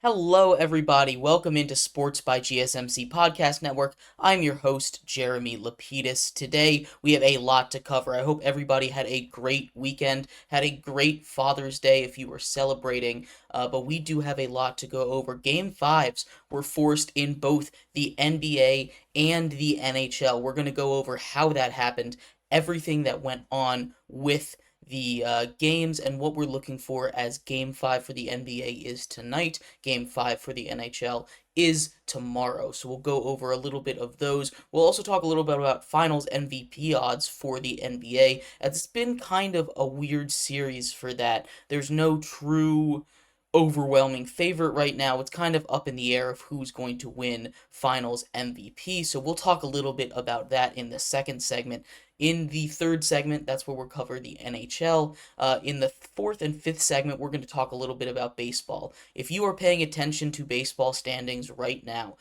Hello, everybody. Welcome into Sports by GSMC Podcast Network. I'm your host, Jeremy Lapidus. Today, we have a lot to cover. I hope everybody had a great weekend, had a great Father's Day if you were celebrating, but we do have a lot to go over. Game 5s were forced in both the NBA and the NHL. We're going to go over how that happened, everything that went on with the games, and what we're looking for as Game 5 for the NBA is tonight. Game 5 for the NHL is tomorrow. So we'll go over a little bit of those. We'll also talk a little bit about finals MVP odds for the NBA. It's been kind of a weird series for that. There's no true overwhelming favorite right now. It's kind of up in the air of who's going to win finals MVP. So we'll talk a little bit about that in the second segment. In the third segment, that's where we'll cover the NHL. In the fourth and fifth segment, we're going to talk a little bit about baseball. If you are paying attention to baseball standings right now,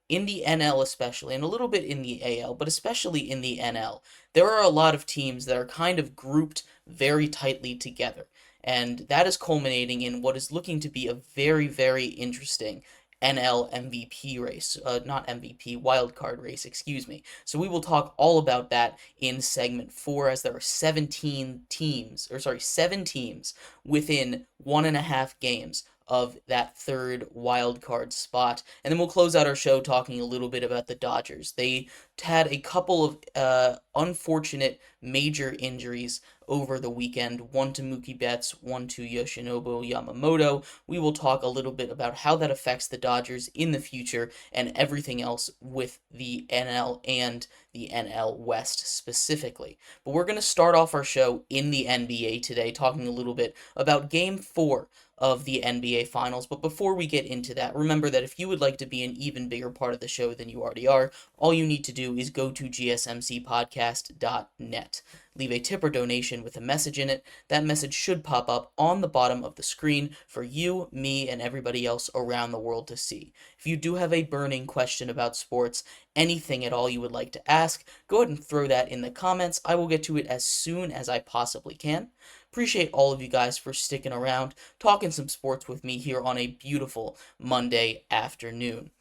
in the NL especially, and a little bit in the AL, but especially in the NL, there are a lot of teams that are kind of grouped very tightly together. And that is culminating in what is looking to be a very, very interesting NL MVP race, not MVP, wildcard race, excuse me. So we will talk all about that in segment 4, as there are 7 teams within 1.5 games of that third wildcard spot. And then we'll close out our show talking a little bit about the Dodgers. They had a couple of unfortunate major injuries over the weekend, one to Mookie Betts, one to Yoshinobu Yamamoto. We will talk a little bit about how that affects the Dodgers in the future and everything else with the NL and the NL West specifically. But we're going to start off our show in the NBA today, talking a little bit about Game 4 of the NBA Finals. But before we get into that, remember that if you would like to be an even bigger part of the show than you already are, all you need to do is go to gsmcpodcast.net. Leave a tip or donation with a message in it. That message should pop up on the bottom of the screen for you, me, and everybody else around the world to see. If you do have a burning question about sports, anything at all you would like to ask, go ahead and throw that in the comments. I will get to it as soon as I possibly can. Appreciate all of you guys for sticking around, talking some sports with me here on a beautiful Monday afternoon.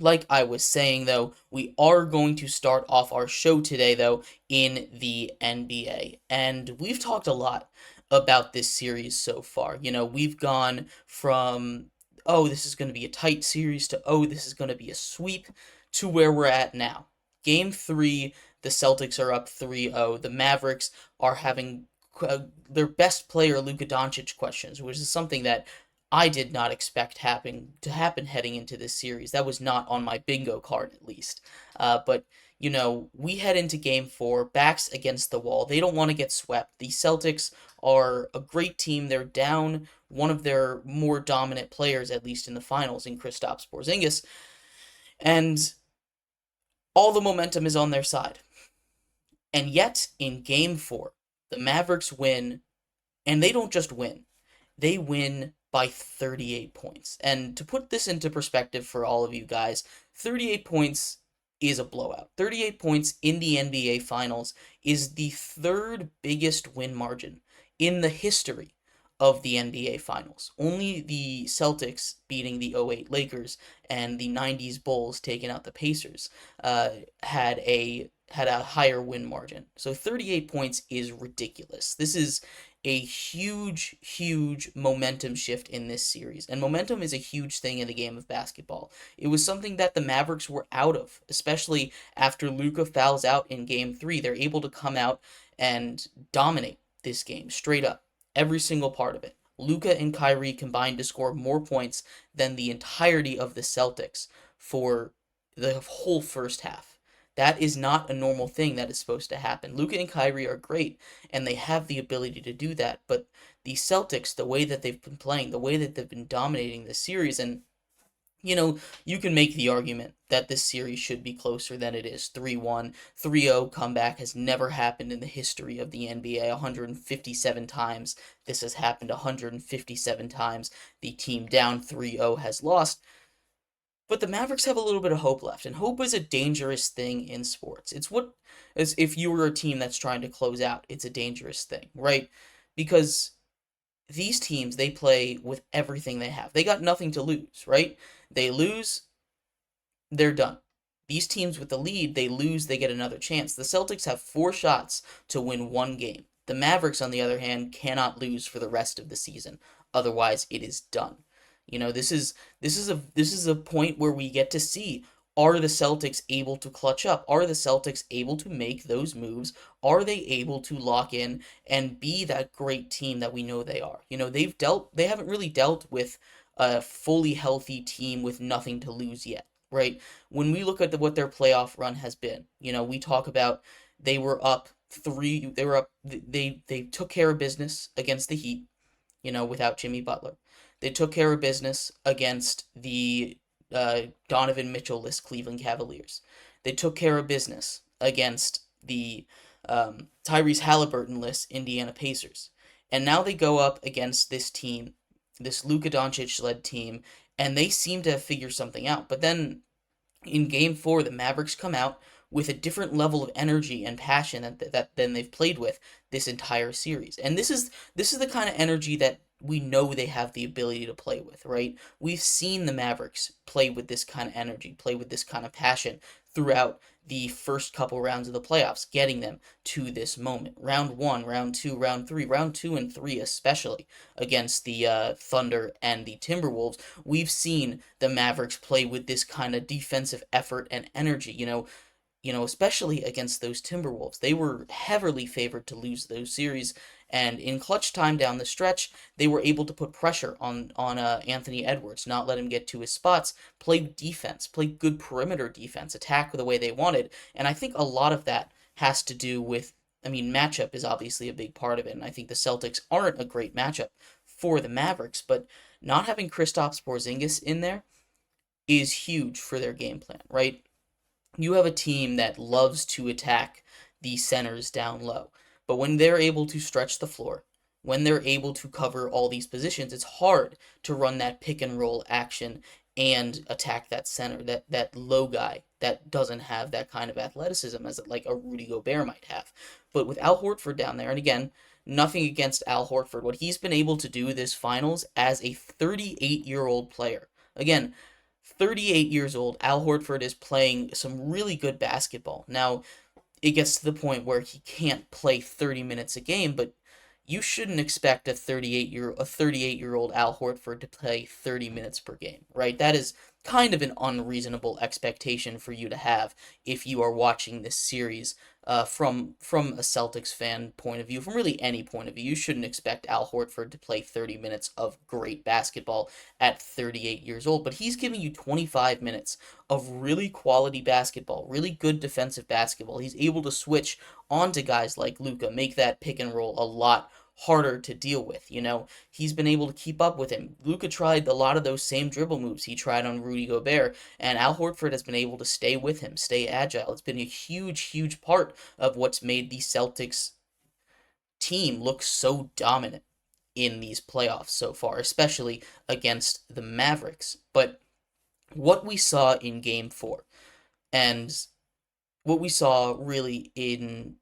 Like I was saying, though, we are going to start off our show today, though, in the NBA. And we've talked a lot about this series so far. We've gone from, oh, this is going to be a tight series, to, oh, this is going to be a sweep, to where we're at now. Game 3, the Celtics are up 3-0. The Mavericks are having their best player, Luka Doncic, questions, which is something that I did not expect to happen heading into this series. That was not on my bingo card, at least. But we head into Game 4, backs against the wall. They don't want to get swept. The Celtics are a great team. They're down one of their more dominant players, at least in the finals, in Kristaps Porzingis, and all the momentum is on their side. And yet, in Game 4, the Mavericks win, and they don't just win. They win by 38 points. And to put this into perspective for all of you guys, 38 points is a blowout. 38 points in the NBA Finals is the third biggest win margin in the history of the NBA Finals. Only the Celtics beating the '08 Lakers and the '90s Bulls taking out the Pacers had a higher win margin. So 38 points is ridiculous. This is a huge, huge momentum shift in this series. And momentum is a huge thing in the game of basketball. It was something that the Mavericks were out of, especially after Luka fouls out in Game 3. They're able to come out and dominate this game straight up, every single part of it. Luka and Kyrie combined to score more points than the entirety of the Celtics for the whole first half. That is not a normal thing that is supposed to happen. Luka and Kyrie are great, and they have the ability to do that, but the Celtics, the way that they've been playing, the way that they've been dominating this series, and you can make the argument that this series should be closer than it is. 3-1, 3-0 comeback has never happened in the history of the NBA. 157 times this has happened. 157 times the team down 3-0 has lost. But the Mavericks have a little bit of hope left, and hope is a dangerous thing in sports. As if you were a team that's trying to close out, it's a dangerous thing, right? Because these teams, they play with everything they have. They got nothing to lose, right? They lose, they're done. These teams with the lead, they lose, they get another chance. The Celtics have 4 shots to win one game. The Mavericks, on the other hand, cannot lose for the rest of the season. Otherwise, it is done. This is a point where we get to see, are the Celtics able to clutch up? Are the Celtics able to make those moves? Are they able to lock in and be that great team that we know they are? They haven't really dealt with a fully healthy team with nothing to lose yet, right? When we look at what their playoff run has been, we talk about they were up three, they were up, they took care of business against the Heat, without Jimmy Butler. They took care of business against the Donovan Mitchell-less Cleveland Cavaliers. They took care of business against the Tyrese Halliburton-less Indiana Pacers. And now they go up against this team, this Luka Doncic-led team, and they seem to have figured something out. But then in game 4, the Mavericks come out with a different level of energy and passion than they've played with this entire series. And this is the kind of energy that we know they have the ability to play with, right? We've seen the Mavericks play with this kind of energy, play with this kind of passion throughout the first couple rounds of the playoffs, getting them to this moment. Round 1, round 2, round 3, round 2 and 3 especially against the Thunder and the Timberwolves. We've seen the Mavericks play with this kind of defensive effort and energy, especially against those Timberwolves. They were heavily favored to lose those series, and in clutch time down the stretch, they were able to put pressure on Anthony Edwards, not let him get to his spots, play defense, play good perimeter defense, attack the way they wanted, and I think a lot of that has to do with, matchup is obviously a big part of it, and I think the Celtics aren't a great matchup for the Mavericks, but not having Kristaps Porzingis in there is huge for their game plan, right? You have a team that loves to attack the centers down low. But when they're able to stretch the floor, when they're able to cover all these positions, it's hard to run that pick and roll action and attack that center, that low guy that doesn't have that kind of athleticism as like a Rudy Gobert might have. But with Al Horford down there, and again, nothing against Al Horford, what he's been able to do this finals as a 38-year-old player. Again, 38 years old, Al Horford is playing some really good basketball. Now, it gets to the point where he can't play 30 minutes a game, but you shouldn't expect a 38-year-old Al Horford to play 30 minutes per game, right? That is kind of an unreasonable expectation for you to have if you are watching this series from a Celtics fan point of view, from really any point of view. You shouldn't expect Al Horford to play 30 minutes of great basketball at 38 years old, but he's giving you 25 minutes of really quality basketball, really good defensive basketball. He's able to switch onto guys like Luka, make that pick and roll a lot harder to deal with. He's been able to keep up with him. Luka tried a lot of those same dribble moves he tried on Rudy Gobert, and Al Horford has been able to stay with him, stay agile. It's been a huge, huge part of what's made the Celtics team look so dominant in these playoffs so far, especially against the Mavericks. But what we saw in game 4 and what we saw really in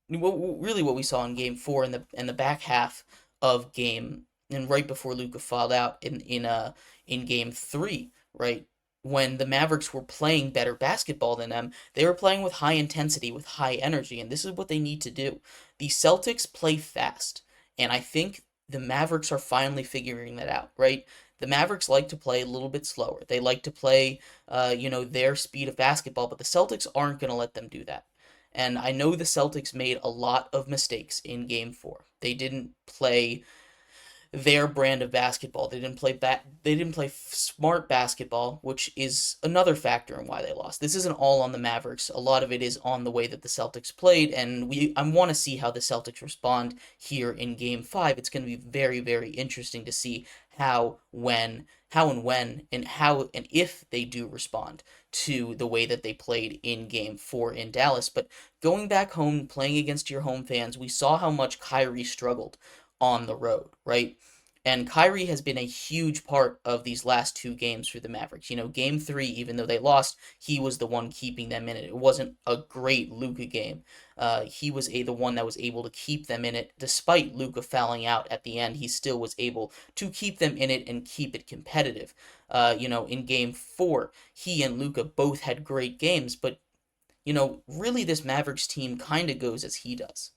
what we saw in game 4 and the back half of game and right before Luka fouled out in game 3, right? When the Mavericks were playing better basketball than them, they were playing with high intensity, with high energy, and this is what they need to do. The Celtics play fast, and I think the Mavericks are finally figuring that out, right? The Mavericks like to play a little bit slower. They like to play, their speed of basketball, but the Celtics aren't going to let them do that. And I know the Celtics made a lot of mistakes in game 4. They didn't play their brand of basketball. They didn't play smart basketball, which is another factor in why they lost. This isn't all on the Mavericks. A lot of it is on the way that the Celtics played, and I want to see how the Celtics respond here in game 5. It's going to be very, very interesting to see how and when and how and if they do respond to the way that they played in game 4 in Dallas. But going back home, playing against your home fans, we saw how much Kyrie struggled on the road, right? And Kyrie has been a huge part of these last two games for the Mavericks. Game three, even though they lost, he was the one keeping them in it. It wasn't a great Luka game. He was the one that was able to keep them in it. Despite Luka fouling out at the end, he still was able to keep them in it and keep it competitive. In game four, he and Luka both had great games, but really this Mavericks team kind of goes as he does.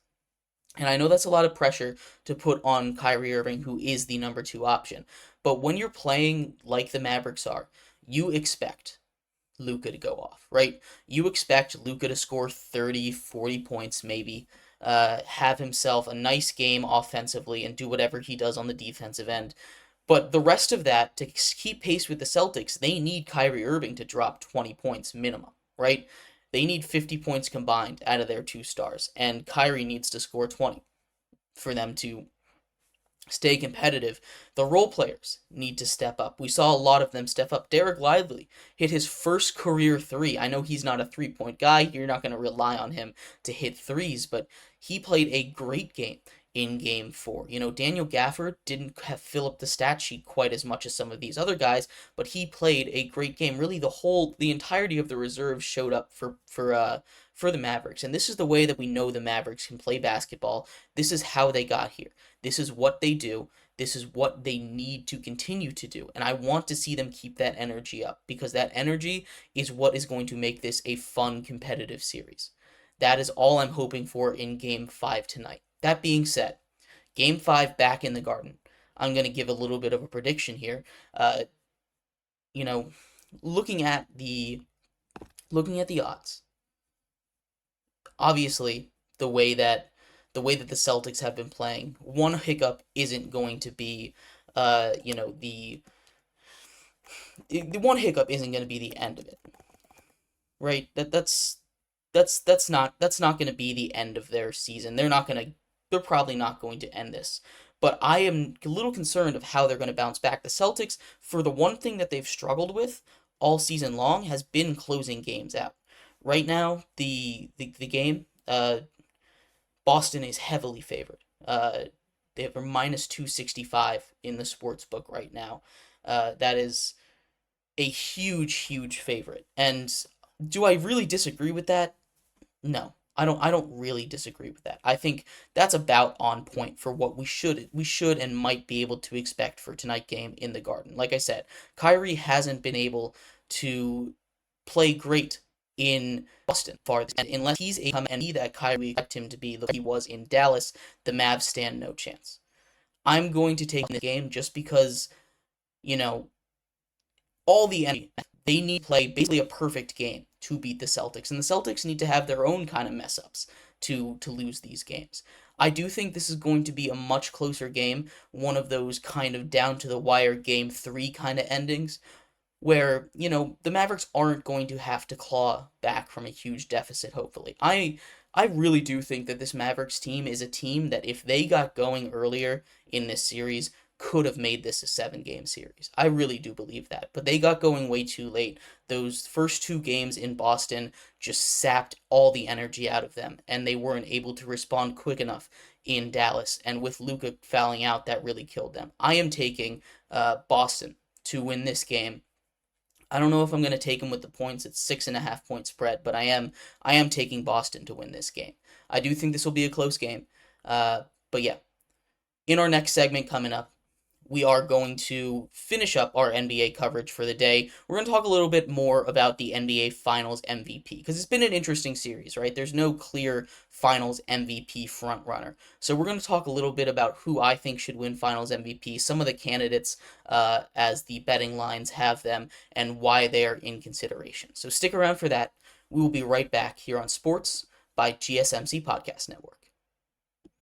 And I know that's a lot of pressure to put on Kyrie Irving, who is the number two option. But when you're playing like the Mavericks are, you expect Luka to go off, right? You expect Luka to score 30, 40 points maybe, have himself a nice game offensively and do whatever he does on the defensive end. But the rest of that, to keep pace with the Celtics, they need Kyrie Irving to drop 20 points minimum, right? They need 50 points combined out of their two stars, and Kyrie needs to score 20 for them to stay competitive. The role players need to step up. We saw a lot of them step up. Derek Lively hit his first career three. I know he's not a three-point guy. You're not going to rely on him to hit threes, but he played a great game in game four. Daniel Gafford didn't fill up the stat sheet quite as much as some of these other guys, but he played a great game. Really, the entirety of the reserve showed up for the Mavericks, and this is the way that we know the Mavericks can play basketball. This is how they got here. This is what they do. This is what they need to continue to do. And I want to see them keep that energy up, because that energy is what is going to make this a fun, competitive series. That is all I'm hoping for in Game 5 tonight. That being said, Game 5 back in the Garden. I'm going to give a little bit of a prediction here. You know, looking at the odds, obviously the way that the Celtics have been playing, one hiccup isn't going to be, the one hiccup isn't going to be the end of it, right? That's not going to be the end of their season. They're probably not going to end this. But I am a little concerned of how they're going to bounce back. The Celtics, for the one thing that they've struggled with all season long, has been closing games out. Right now, the game, Boston is heavily favored. They have a minus 265 in the sports book right now. That is a huge, huge favorite. And do I really disagree with that? No, I don't really disagree with that. I think that's about on point for what we should and might be able to expect for tonight's game in the Garden. Like I said, Kyrie hasn't been able to play great in Boston far, and unless he's able to be that Kyrie expect him to be the he was in Dallas, the Mavs stand no chance. I'm going to take the game just because, you know, all the energy. They need to play basically a perfect game to beat the Celtics, and the Celtics need to have their own kind of mess ups to lose these games. I do think this is going to be a much closer game, one of those kind of down to the wire game 3 kind of endings, where, the Mavericks aren't going to have to claw back from a huge deficit, hopefully. I really do think that this Mavericks team is a team that, if they got going earlier in this series, could have made this a 7-game series. I really do believe that. But they got going way too late. Those first 2 games in Boston just sapped all the energy out of them, and they weren't able to respond quick enough in Dallas. And with Luka fouling out, that really killed them. I am taking Boston to win this game. I don't know if I'm going to take them with the points. It's 6.5 point spread, but I am taking Boston to win this game. I do think this will be a close game. But yeah, in our next segment coming up, we are going to finish up our NBA coverage for the day. We're going to talk a little bit more about the NBA Finals MVP, because it's been an interesting series, right? There's no clear Finals MVP frontrunner. So we're going to talk a little bit about who I think should win Finals MVP, some of the candidates as the betting lines have them, and why they are in consideration. So stick around for that. We will be right back here on Sports by GSMC Podcast Network.